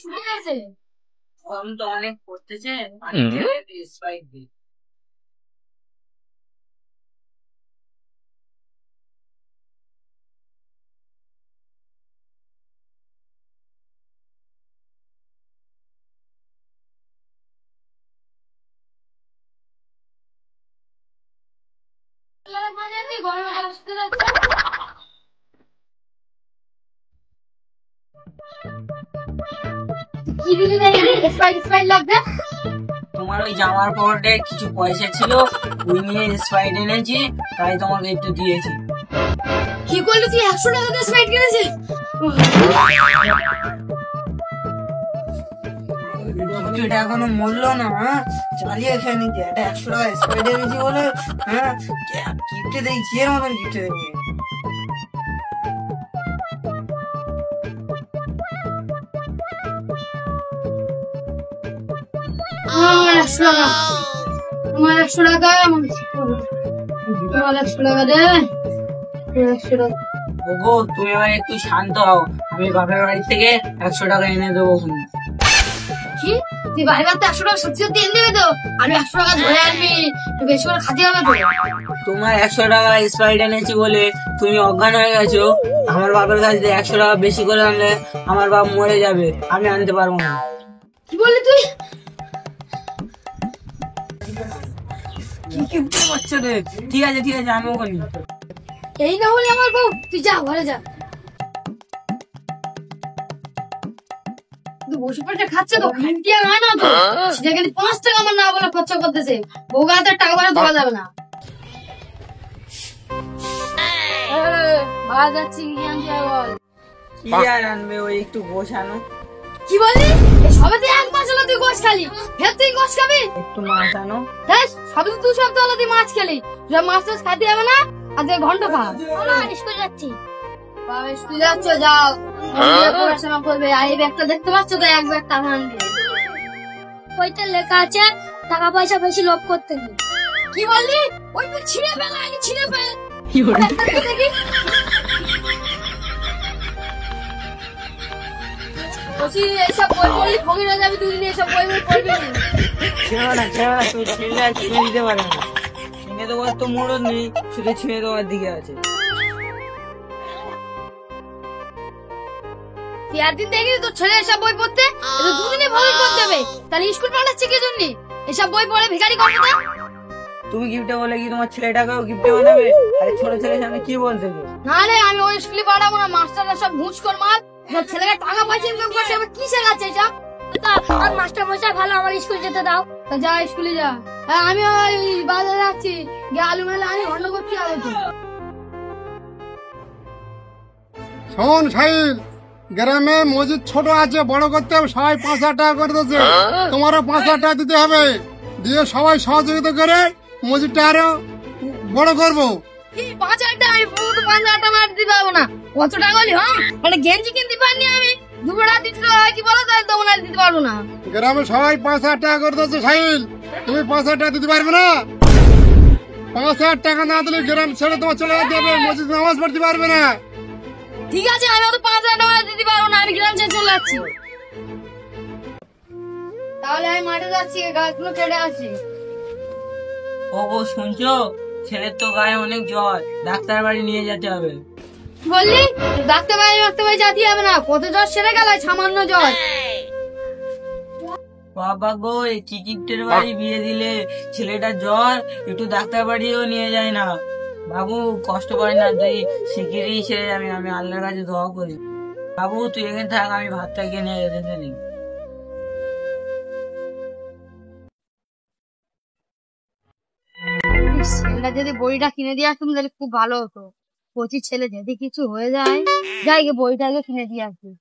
ছুটে গেছে। গরম তো অনেক পড়তেছে। স্প্রাইট দিই। গরমে আসতে যাচ্ছে। কি দিলি না স্প্রাইট স্প্রাইট লাগবে? তোমার ওই জামার পকেটে কিছু পয়সা ছিল, ওই নিয়ে স্প্রাইট এনেছি, তাই তোমাকে একটু দিয়েছি। কি করলি তুই? 100 টাকা দিয়ে স্প্রাইট কিনেছিস? এটা এখনো মরলো না, চালিয়ে খেয়ে নিচ্ছি। এটা 100 টাকা স্প্রাইট এনেছি বলে গিফটে দেই, ঝিয়ের মতন গিফটে দেবে। আমার 100 টাকা, আমার 100 টাকা, আমার 100 টাকা দে। 100 টাকা। ওগো, তুমি এবার একটু শান্ত হও, আমি বাপের বাড়ি থেকে 100 টাকা এনে দেবো। কি তুই বাড়িবার তো 100 টাকা সত্যি সত্যি এনে দেবে তো? আমি 100 টাকা ধরে আনবি, তুই বেশি করে খাতে হবে তো। তোমার 100 টাকা স্প্রাইট এনেছি বলে তুমি অজ্ঞান হয়ে গেছো। আমার বাপের কাছ থেকে 100 টাকা বেশি করে আনলে আমার বাপ মরে যাবে, আমি আনতে পারবো না। কি বললি তুই? কি করছো রে? ঠিক আছে ঠিক আছে, আমি ওখানে। এই না বলে আমার বউ, তুই যা ঘরে যা। বসে পড়ে খাচ্ছে তো, খাটিয়া হয় না তো, সেটা খালি 5 টাকা আমার না বলে খরচা করতেছে। বউ গাতে টাকা বাড়া দেওয়া যাবে না। ভাড়া যাচ্ছি কি আনতে বল? কি আর আনবে, ওই একটু বসানো। কি বললি? সবে তুই 1 মাস হলো তুই গোশ খালি, ফের তুই গোশ খাবি? একটু মাছ আনো। হ্যাঁ, সবে তো 2 সপ্তাহ হলো তুই মাছ খেলি। তুই মাছ টাছ খাইতে হবে না? আজ ঘন্টা খা। আমার স্কুল যাচ্ছি। বাবা স্কুল যাচ্ছ, যাও। পড়াশোনা করবে। আর এই ব্যাগটা দেখতে পাচ্ছ তো, 1 ব্যাগ টাকা আনবে। ওইটা লেখা আছে টাকা পয়সা বেশি লোভ করতে নেই। কি বললি? ওই বই ছিঁড়ে ফেলা, আগে ছিঁড়ে ফেল। কি বললি? দেখি বলছি এইসব বই পড়লি ফকির হয়ে যাবি, দুদিন এইসব বই পড়বি না। ছেড়ে না, তুমি ছিঁড়লে আর ছিঁড়ে দিতে পারে না। ছিঁড়ে দেওয়ার তো মোড় নেই, শুধু ছিঁড়ে দেওয়ার দিকে আছে। তুই একদিন দেখি তোর ছেলে এসব বই পড়তে, দুদিনে ফকির করতে হবে। তাহলে স্কুল পাঠাচ্ছে কি জন্য? এসব বই পড়ে ভিখারি করবে না। তুমি গিফটে বলে কি তোমার ছেলেটাকেও গিফটে বানাবে? আরে ছোট ছেলের সামনে কি বলছে? না রে, আমি ওই স্কুলে পাঠাবো না। মাস্টাররা সব ঘুষ কর মার, ছেলেকে টাকা পয়সা ইনকাম করছে, আবার কি শেখাচ্ছে এসব? আর মাস্টার মশাই ভালো, আমার স্কুল যেতে দাও। তা যা স্কুলে যা। হ্যাঁ, আমি ওই বাজারে যাচ্ছি, গিয়ে আলু মেলে আমি ঘন্টা করছি। আগে তো শোন সাহিল, গ্রামে মসজিদ ছোট আছে, বড় করতে হবে। সবাই 5,000 টাকা করে দিচ্ছে, তোমারও 5,000 টাকা দিতে হবে। দিয়ে সবাই সহযোগিতা করে মসজিদটা আরো বড় করবো। কি 5,000 টাকা? আমি পুরো তো 5,000 টাকা দিতে পারবো না। কত টাকা হলি? হ্যাঁ, মানে গেঞ্জি কিনতে পারিনি আমি, দুপুরা দিতে হয় কি বলো? তাহলে তোমার আর দিতে পারবো না। গ্রামে সবাই 5,000 টাকা করে দিচ্ছে সাহিল, তুমি 5,000 টাকা দিতে পারবে না? 5,000 টাকা না দিলে গ্রাম ছেড়ে তোমার চলে যেতে হবে, মসজিদ নামাজ পড়তে পারবে না। ঠিক আছে, আমি অত 5,000 টাকা দিতে পারবো না, আমি গ্রাম ছেড়ে চলে যাচ্ছি। তাহলে আমি মাঠে যাচ্ছি, গাছগুলো কেটে আসি। ওগো শুনছো, ছেলের তো গায়ে অনেক জ্বর, ডাক্তার বাড়ি নিয়ে যেতে হবে। বললি ডাক্তার বাড়ি যেতে হবে না? কত জ্বর সেরে গেল, সামান্য জ্বর। বাবা গো, এই চিকিটের বাড়ি বিয়ে দিলে ছেলেটার জ্বর, একটু ডাক্তার বাড়িও নিয়ে যায় না। বাবু কষ্ট করে না, তুই শিগগিরই সেরে যাবি, আমি আল্লাহর কাছে দোয়া করি। বাবু তুই এখানে থাক, আমি ভাতটা কিনে রেখে দিই। ছেলেটা যদি বইটা কিনে দিয়ে আসতাম তাহলে খুব ভালো হতো। কচি ছেলে যদি কিছু হয়ে যায়, যাই গিয়ে বইটা আগে কিনে দিয়ে আসবি।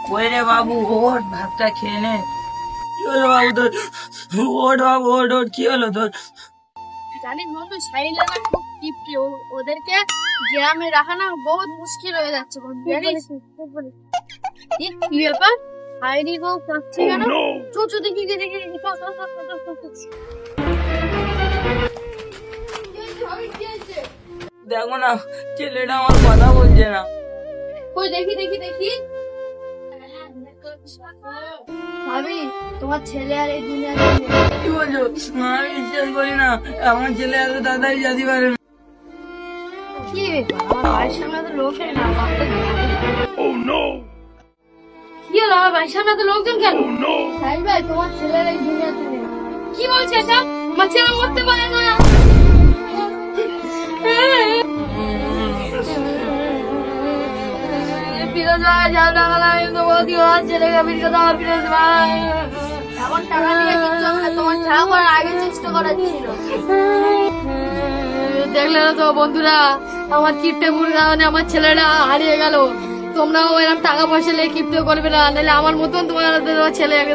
কই রে বাবু, ওঠ ভাতটা খেয়ে নে। কি হলো বাবু তোর? ওঠ বাবু, ওঠ ওঠ, কি হলো তোর? জানিস বন্ধু, সাইলেনা খুব কিপটি, ওদেরকে গ্রামে রাখা না বহুত মুশকিল হয়ে যাচ্ছে। কি ব্যাপার? হাইরি বউ কাঁদছে কেন? চোচো দেখি দেখি। দেখো না ছেলেটা আমার কথা বলছে না। কই দেখি দেখি দেখি। ভাবি তোমার ছেলে আর এই দুনিয়াতে নেই। কি বলছো? আমি বিশ্বাস করি না, আমার ছেলে এত তাড়াতাড়ি যেতে পারে না। কি ব্যাপার, আমার বাড়ির সামনে তো লোকের না কি হলো? আমার বাড়ির সামনে তো লোকজন কেন? সাহিল ভাই তোমার ছেলের এই দুনিয়াতে নেই। কি বলছে এসব? আমার ছেলে মরতে পারে না। ফিরোজ ভাই যাও না, আমি তো বলছি আমার ছেলেকে ফিরে দাও। ফিরোজ ভাই এখন টাকা দিয়ে কিচ্ছু হবে না, তোমার ছাড়া করার আগে চেষ্টা করার ছিল। দেখলে না তো বন্ধুরা, আমার কিপ্টে মুরগা মানে আমার ছেলেটা হারিয়ে গেল। তোমরাও এরকম টাকা পয়সা নিয়ে কিপ্টে করবে না, নাহলে আমার মতন তোমার ছেলে যাবে।